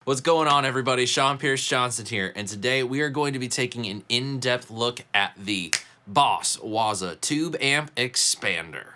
What's going on, everybody? SeanPierceJohnson here, and today we are going to be taking an in-depth look at the Boss Waza Tube Amp Expander.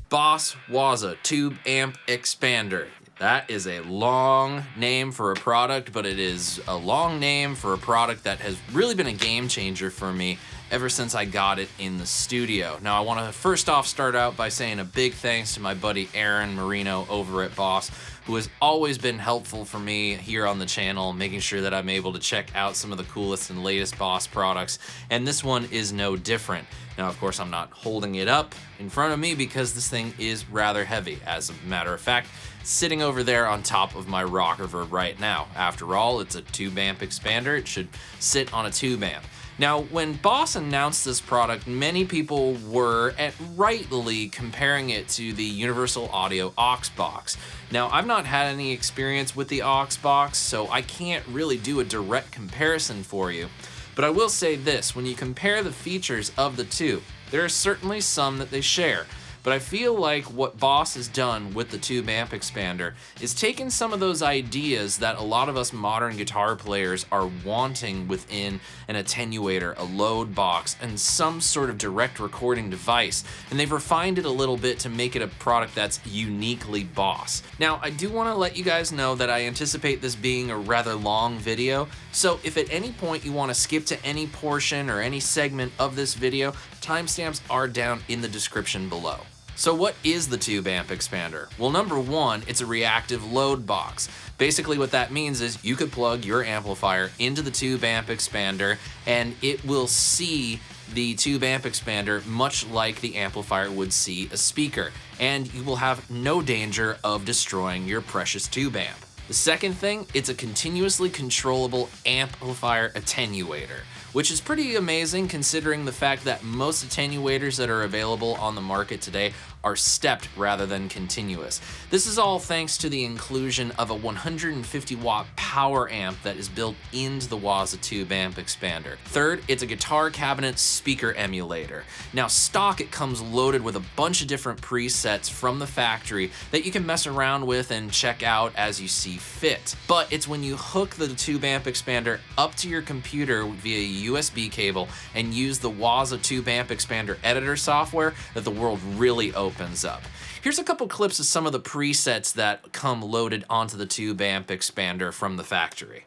Boss Waza Tube Amp Expander. That is a long name for a product, but it is a long name for a product that has really been a game changer for me ever since I got it in the studio. Now, I want to first off start out by saying a big thanks to my buddy Aaron Marino over at Boss, who has always been helpful for me here on the channel, making sure that I'm able to check out some of the coolest and latest Boss products, and this one is no different. Now, of course, I'm not holding it up in front of me because this thing is rather heavy. As a matter of fact, sitting over there on top of my rock reverb right now. After all, it's a tube amp expander. It should sit on a tube amp. Now, when Boss announced this product, many people were, rightly, comparing it to the Universal Audio aux box. Now, I've not had any experience with the aux box, so I can't really do a direct comparison for you. But I will say this, when you compare the features of the two, there are certainly some that they share. But I feel like what Boss has done with the Tube Amp Expander is taken some of those ideas that a lot of us modern guitar players are wanting within an attenuator, a load box, and some sort of direct recording device, and they've refined it a little bit to make it a product that's uniquely Boss. Now, I do want to let you guys know that I anticipate this being a rather long video, so if at any point you want to skip to any portion or any segment of this video, timestamps are down in the description below. So what is the Tube Amp Expander? Well, number one, it's a reactive load box. Basically what that means is you could plug your amplifier into the Tube Amp Expander and it will see the Tube Amp Expander much like the amplifier would see a speaker, and you will have no danger of destroying your precious tube amp. The second thing, it's a continuously controllable amplifier attenuator, which is pretty amazing considering the fact that most attenuators that are available on the market today are stepped rather than continuous. This is all thanks to the inclusion of a 150 watt power amp that is built into the Waza Tube Amp Expander. Third, it's a guitar cabinet speaker emulator. Now, stock, it comes loaded with a bunch of different presets from the factory that you can mess around with and check out as you see fit. But it's when you hook the Tube Amp Expander up to your computer via USB cable and use the Waza Tube Amp Expander editor software that the world really opens up. Here's a couple clips of some of the presets that come loaded onto the Tube Amp Expander from the factory.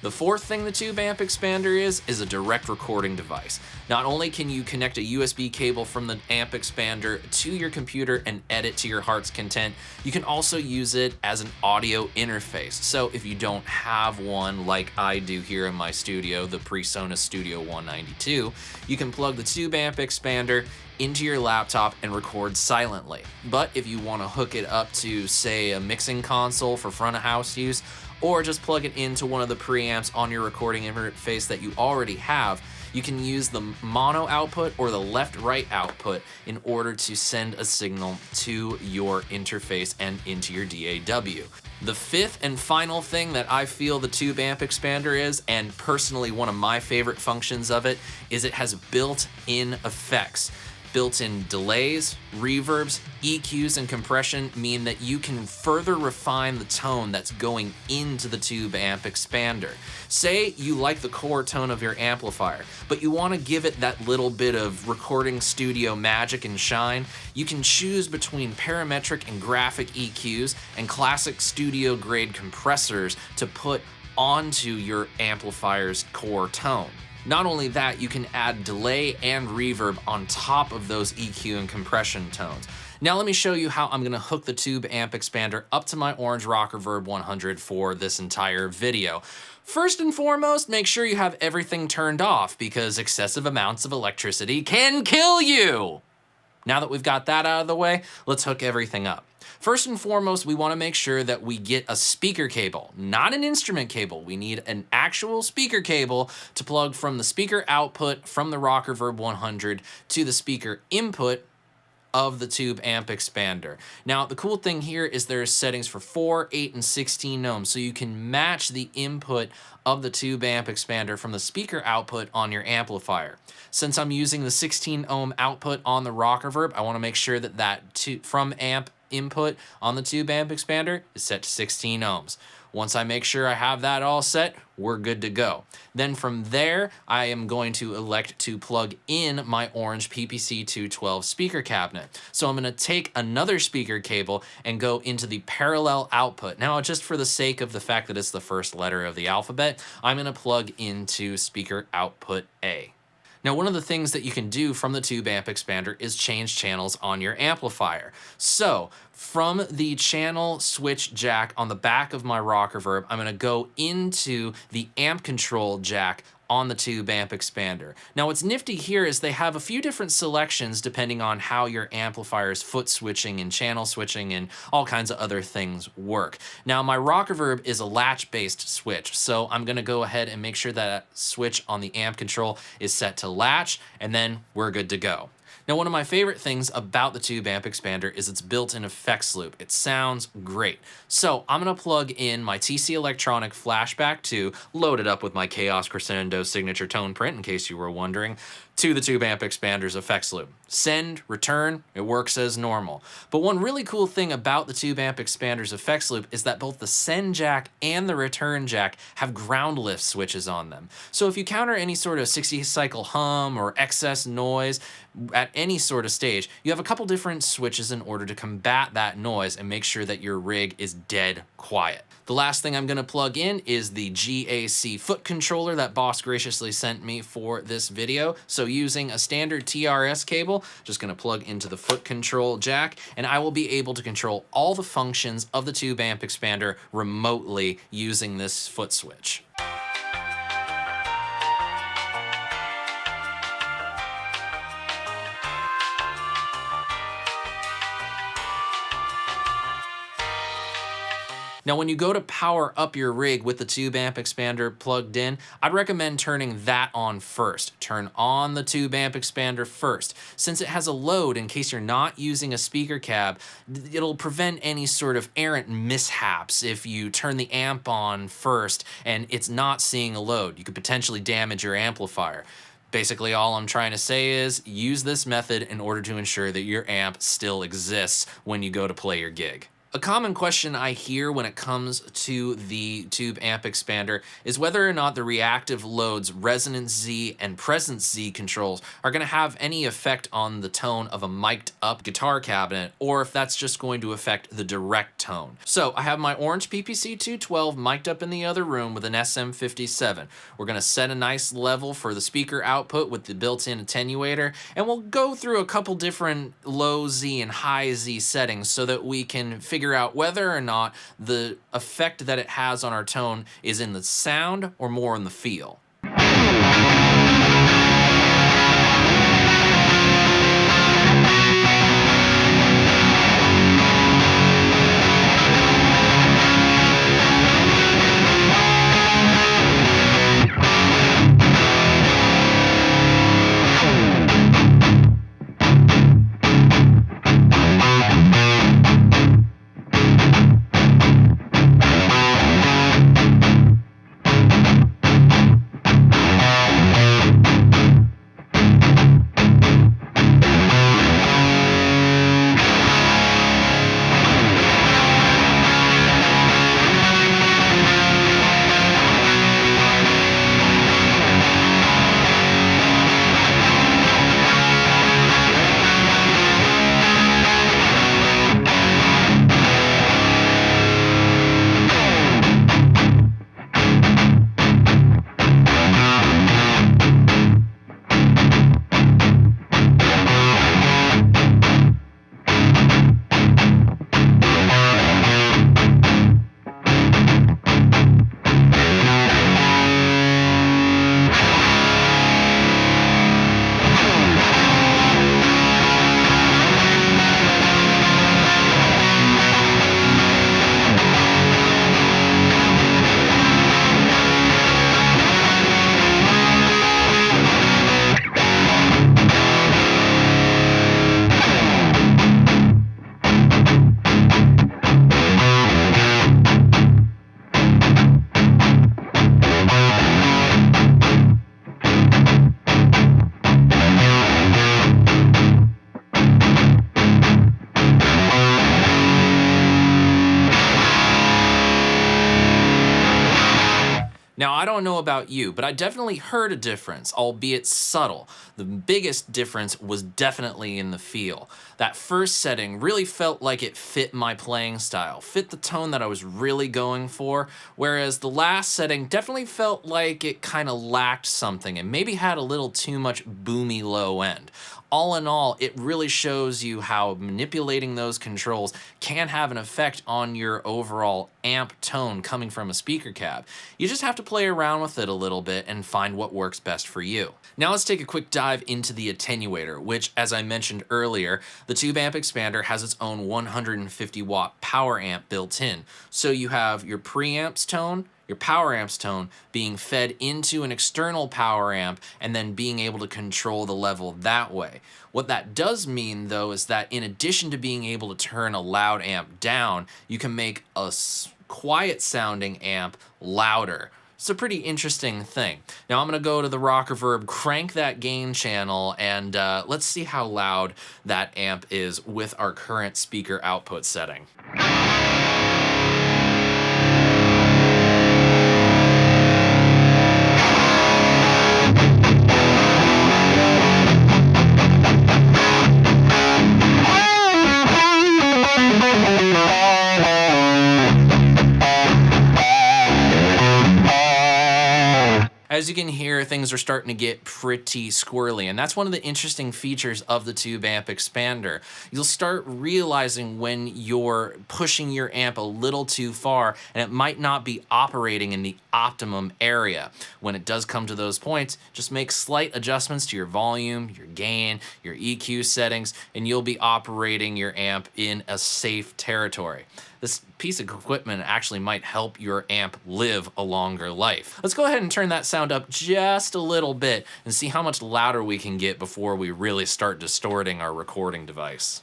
The fourth thing the Tube Amp Expander is a direct recording device. Not only can you connect a USB cable from the amp expander to your computer and edit to your heart's content, you can also use it as an audio interface. So if you don't have one like I do here in my studio, the PreSonus Studio 192, you can plug the Tube Amp Expander into your laptop and record silently. But if you want to hook it up to, say, a mixing console for front of house use, or just plug it into one of the preamps on your recording interface that you already have, you can use the mono output or the left-right output in order to send a signal to your interface and into your DAW. The fifth and final thing that I feel the Tube Amp Expander is, and personally one of my favorite functions of it, is it has built-in effects. Built-in delays, reverbs, EQs, and compression mean that you can further refine the tone that's going into the Tube Amp Expander. Say you like the core tone of your amplifier, but you want to give it that little bit of recording studio magic and shine. You can choose between parametric and graphic EQs and classic studio grade compressors to put onto your amplifier's core tone. Not only that, you can add delay and reverb on top of those EQ and compression tones. Now let me show you how I'm gonna hook the Tube Amp Expander up to my Orange Rock Reverb 100 for this entire video. First and foremost, make sure you have everything turned off because excessive amounts of electricity can kill you. Now that we've got that out of the way, let's hook everything up. First and foremost, we want to make sure that we get a speaker cable, not an instrument cable. We need an actual speaker cable to plug from the speaker output from the Rock Reverb 100 to the speaker input of the Tube Amp Expander. Now, the cool thing here is there's settings for 4, 8, and 16 ohms, so you can match the input of the Tube Amp Expander from the speaker output on your amplifier. Since I'm using the 16 ohm output on the Rock Reverb, I want to make sure that from amp input on the Tube Amp Expander is set to 16 ohms. Once I make sure I have that all set, we're good to go. Then from there, I am going to elect to plug in my orange PPC 212 speaker cabinet. So I'm gonna take another speaker cable and go into the parallel output. Now, just for the sake of the fact that it's the first letter of the alphabet, I'm gonna plug into speaker output A. Now, one of the things that you can do from the Tube Amp Expander is change channels on your amplifier. So from the channel switch jack on the back of my Rock Reverb, I'm gonna go into the amp control jack on the Tube Amp Expander. Now, what's nifty here is they have a few different selections depending on how your amplifier's foot switching and channel switching and all kinds of other things work. Now, my Rock Reverb is a latch-based switch, so I'm gonna go ahead and make sure that switch on the amp control is set to latch, and then we're good to go. Now, one of my favorite things about the Tube Amp Expander is its built-in effects loop. It sounds great. So I'm gonna plug in my TC Electronic Flashback 2, loaded up with my Chaos Crescendo signature tone print, in case you were wondering, to the Tube Amp Expander's effects loop. Send, return, it works as normal. But one really cool thing about the Tube Amp Expander's effects loop is that both the send jack and the return jack have ground lift switches on them. So if you counter any sort of 60 cycle hum or excess noise at any sort of stage, you have a couple different switches in order to combat that noise and make sure that your rig is dead quiet. The last thing I'm gonna plug in is the GAC foot controller that Boss graciously sent me for this video. So using a standard TRS cable, just gonna plug into the foot control jack, and I will be able to control all the functions of the Tube Amp Expander remotely using this foot switch. Now, when you go to power up your rig with the Tube Amp Expander plugged in, I'd recommend turning that on first. Turn on the Tube Amp Expander first. Since it has a load, in case you're not using a speaker cab, it'll prevent any sort of errant mishaps if you turn the amp on first and it's not seeing a load. You could potentially damage your amplifier. Basically, all I'm trying to say is use this method in order to ensure that your amp still exists when you go to play your gig. A common question I hear when it comes to the Tube Amp Expander is whether or not the Reactive loads Resonance Z and Presence Z controls are going to have any effect on the tone of a mic'd up guitar cabinet, or if that's just going to affect the direct tone. So I have my orange PPC 212 mic'd up in the other room with an SM57. We're going to set a nice level for the speaker output with the built-in attenuator, and we'll go through a couple different low Z and high Z settings so that we can figure out whether or not the effect that it has on our tone is in the sound or more in the feel. Now, I don't know about you, but I definitely heard a difference, albeit subtle. The biggest difference was definitely in the feel. That first setting really felt like it fit my playing style, fit the tone that I was really going for, whereas the last setting definitely felt like it kind of lacked something and maybe had a little too much boomy low end. All in all, it really shows you how manipulating those controls can have an effect on your overall amp tone coming from a speaker cab. You just have to play around with it a little bit and find what works best for you. Now let's take a quick dive into the Attenuator, which, as I mentioned earlier, the Tube Amp Expander has its own 150 watt power amp built in. So you have your preamp's tone, your power amp's tone being fed into an external power amp and then being able to control the level that way. What that does mean, though, is that in addition to being able to turn a loud amp down, you can make a quiet sounding amp louder. It's a pretty interesting thing. Now I'm gonna go to the Reverb, crank that gain channel, and let's see how loud that amp is with our current speaker output setting. As you can hear, things are starting to get pretty squirrely, and that's one of the interesting features of the Tube Amp Expander. You'll start realizing when you're pushing your amp a little too far, and it might not be operating in the optimum area. When it does come to those points, just make slight adjustments to your volume, your gain, your EQ settings, and you'll be operating your amp in a safe territory. This piece of equipment actually might help your amp live a longer life. Let's go ahead and turn that sound up just a little bit and see how much louder we can get before we really start distorting our recording device.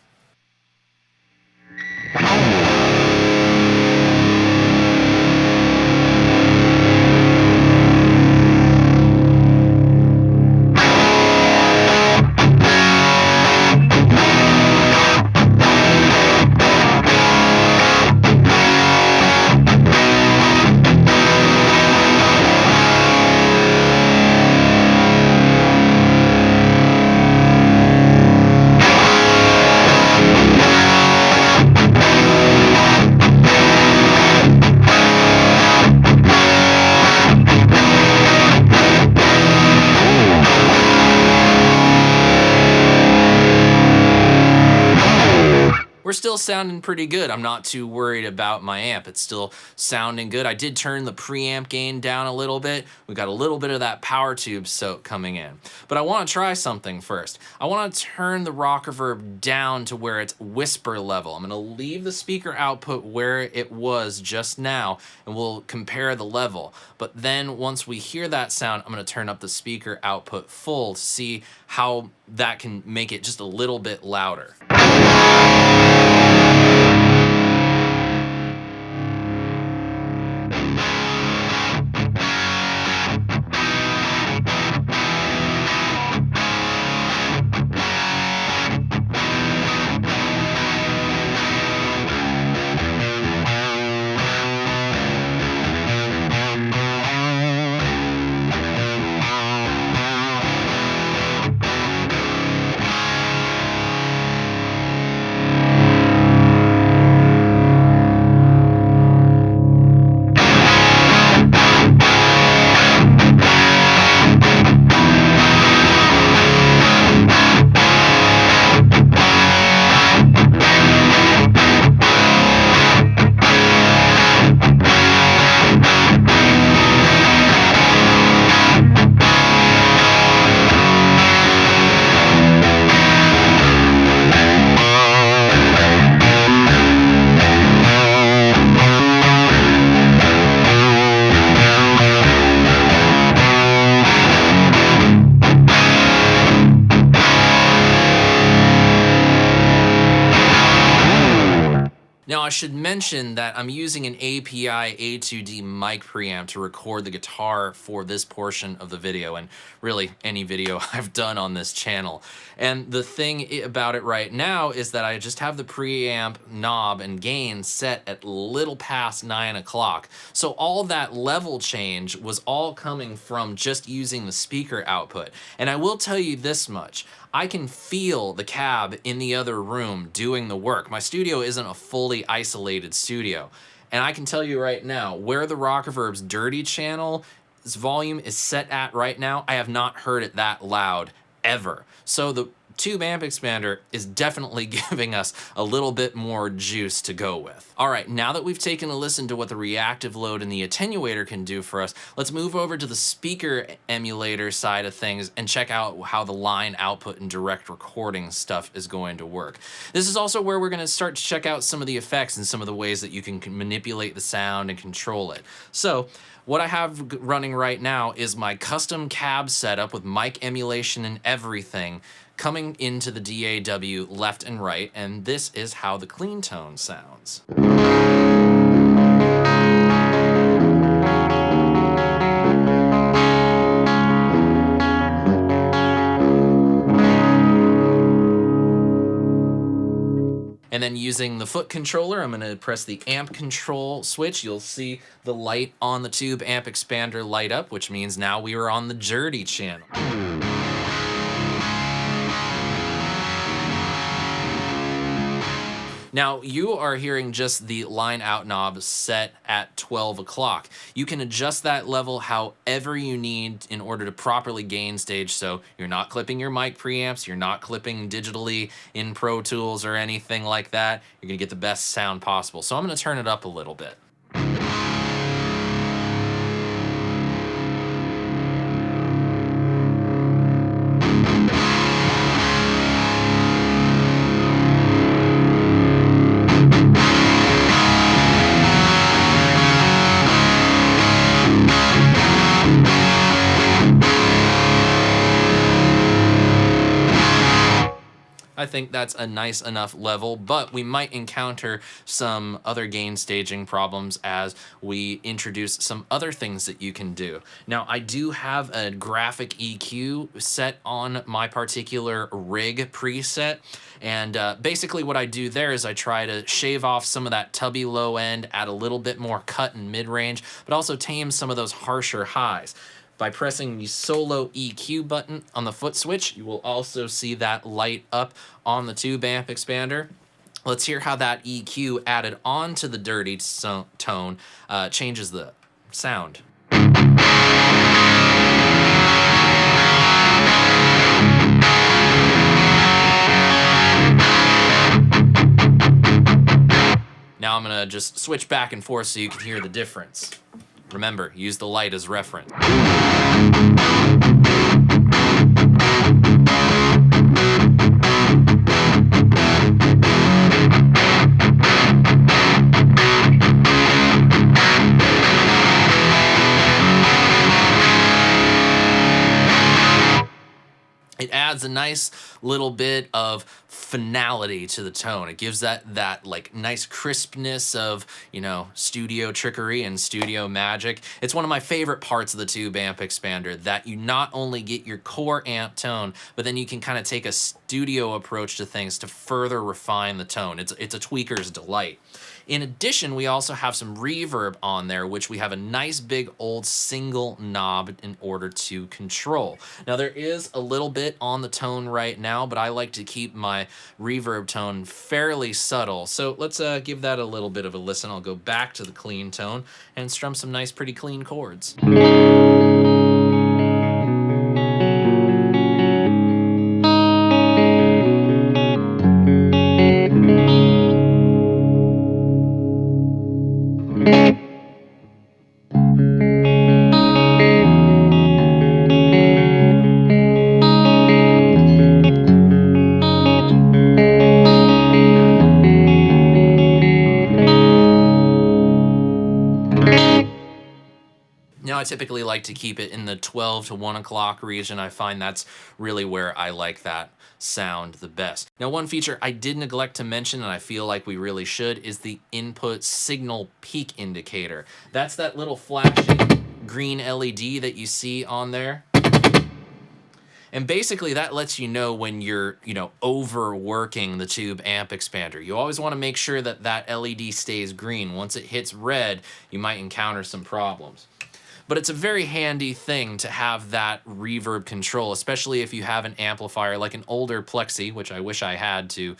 We're still sounding pretty good. I'm not too worried about my amp. It's still sounding good. I did turn the preamp gain down a little bit. We got a little bit of that power tube soak coming in. But I want to try something first. I want to turn the Reverb down to where it's whisper level. I'm going to leave the speaker output where it was just now, and we'll compare the level. But then once we hear that sound, I'm going to turn up the speaker output full to see how that can make it just a little bit louder. should mention that I'm using an API A2D mic preamp to record the guitar for this portion of the video, and really any video I've done on this channel. And the thing about it right now is that I just have the preamp knob and gain set at a little past 9 o'clock. So all that level change was all coming from just using the speaker output. And I will tell you this much, I can feel the cab in the other room doing the work. My studio isn't a fully isolated studio. And I can tell you right now, where the Rock Reverb's dirty channel's volume is set at right now, I have not heard it that loud ever. So the Tube Amp Expander is definitely giving us a little bit more juice to go with. All right, now that we've taken a listen to what the reactive load and the attenuator can do for us, let's move over to the speaker emulator side of things and check out how the line output and direct recording stuff is going to work. This is also where we're going to start to check out some of the effects and some of the ways that you can manipulate the sound and control it. So what I have running right now is my custom cab setup with mic emulation and everything coming into the DAW left and right, and this is how the clean tone sounds. And then using the foot controller, I'm gonna press the amp control switch. You'll see the light on the Tube Amp Expander light up, which means now we are on the dirty channel. Now, you are hearing just the line out knob set at 12 o'clock. You can adjust that level however you need in order to properly gain stage, so you're not clipping your mic preamps, you're not clipping digitally in Pro Tools or anything like that. You're gonna get the best sound possible. So I'm gonna turn it up a little bit. I think that's a nice enough level, but we might encounter some other gain staging problems as we introduce some other things that you can do. Now, I do have a graphic EQ set on my particular rig preset, and basically what I do there is I try to shave off some of that tubby low end, add a little bit more cut and mid-range, but also tame some of those harsher highs. By pressing the solo EQ button on the foot switch, you will also see that light up on the Tube Amp Expander. Let's hear how that EQ added onto the dirty tone changes the sound. Now I'm gonna just switch back and forth so you can hear the difference. Remember, use the light as reference. It adds a nice little bit of finality to the tone. It gives that like nice crispness of, you know, studio trickery and studio magic. It's one of my favorite parts of the Tube Amp Expander, that you not only get your core amp tone, but then you can kind of take a studio approach to things to further refine the tone. It's a tweaker's delight. In addition, we also have some reverb on there, which we have a nice big old single knob in order to control. Now there is a little bit on the tone right now, but I like to keep my reverb tone fairly subtle. So let's give that a little bit of a listen. I'll go back to the clean tone and strum some nice pretty clean chords. Now, I typically like to keep it in the 12 to 1 o'clock region. I find that's really where I like that sound the best. Now, one feature I did neglect to mention, and I feel like we really should, is the input signal peak indicator. That's that little flashing green LED that you see on there. And basically that lets you know when you're, overworking the tube amp expander. You always want to make sure that that LED stays green. Once it hits red, you might encounter some problems. But it's a very handy thing to have that reverb control, especially if you have an amplifier like an older Plexi, which I wish I had to,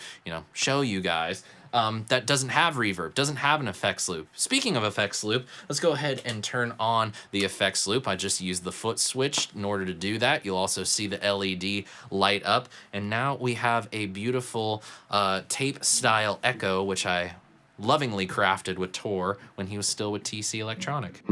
show you guys, that doesn't have reverb, doesn't have an effects loop. Speaking of effects loop, let's go ahead and turn on the effects loop. I just used the foot switch in order to do that. You'll also see the LED light up. And now we have a beautiful tape style echo, which I lovingly crafted with Tor when he was still with TC Electronic.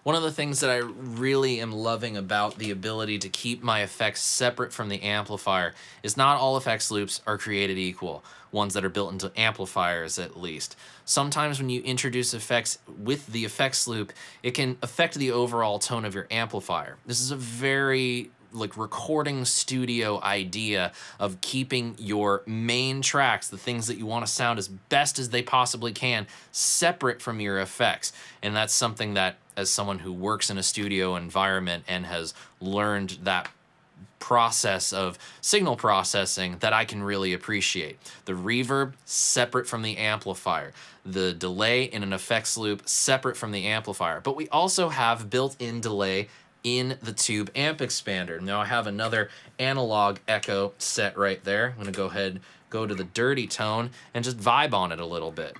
One of the things that I really am loving about the ability to keep my effects separate from the amplifier is not all effects loops are created equal, ones that are built into amplifiers at least. Sometimes when you introduce effects with the effects loop, it can affect the overall tone of your amplifier. This is a very recording studio idea of keeping your main tracks, the things that you want to sound as best as they possibly can, separate from your effects. And that's something that, as someone who works in a studio environment and has learned that process of signal processing, that I can really appreciate. The reverb separate from the amplifier, the delay in an effects loop separate from the amplifier. But we also have built-in delay in the tube amp expander. Now I have another analog echo set right there. I'm gonna go ahead, go to the dirty tone and just vibe on it a little bit.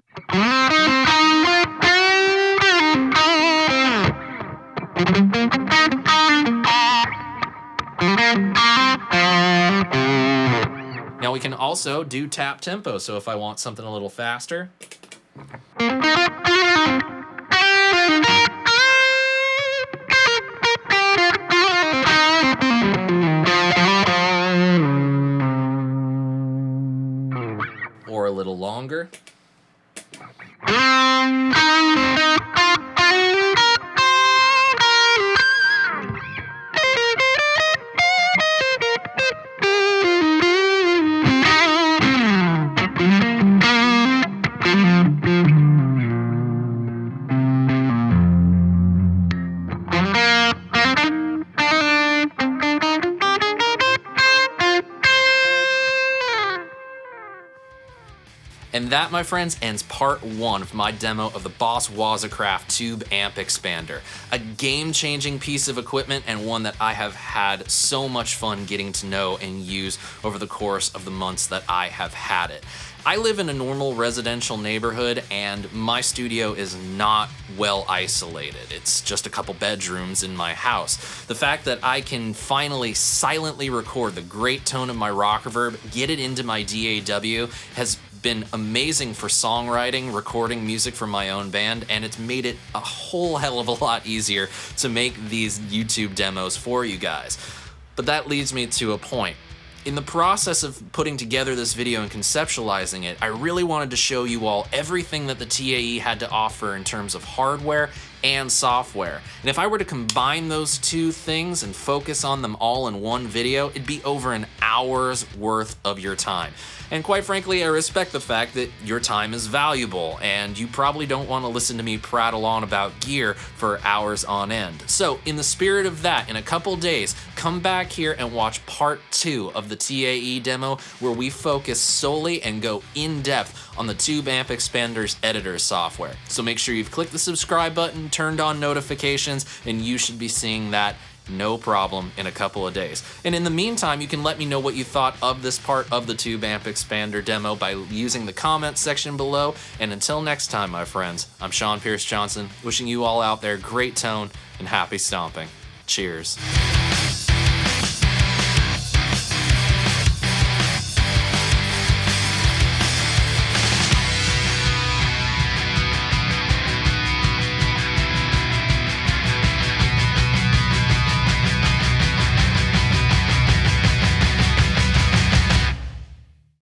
Now we can also do tap tempo, so if I want something a little faster, or a little longer. And that, my friends, ends part 1 of my demo of the Boss Waza Tube Amp Expander. A game-changing piece of equipment and one that I have had so much fun getting to know and use over the course of the months that I have had it. I live in a normal residential neighborhood and my studio is not well isolated. It's just a couple bedrooms in my house. The fact that I can finally silently record the great tone of my rock reverb, get it into my DAW, has been amazing for songwriting, recording music for my own band, and it's made it a whole hell of a lot easier to make these YouTube demos for you guys. But that leads me to a point. In the process of putting together this video and conceptualizing it, I really wanted to show you all everything that the TAE had to offer in terms of hardware and software. And if I were to combine those two things and focus on them all in one video, it'd be over an hour's worth of your time. And quite frankly, I respect the fact that your time is valuable and you probably don't want to listen to me prattle on about gear for hours on end. So in the spirit of that, in a couple days, come back here and watch part 2 of the TAE demo where we focus solely and go in depth on the Tube Amp Expander's editor software. So make sure you've clicked the subscribe button, turned on notifications, and you should be seeing that no problem, in a couple of days. And in the meantime, you can let me know what you thought of this part of the Tube Amp Expander demo by using the comments section below. And until next time, my friends, I'm SeanPierceJohnson, wishing you all out there great tone and happy stomping. Cheers.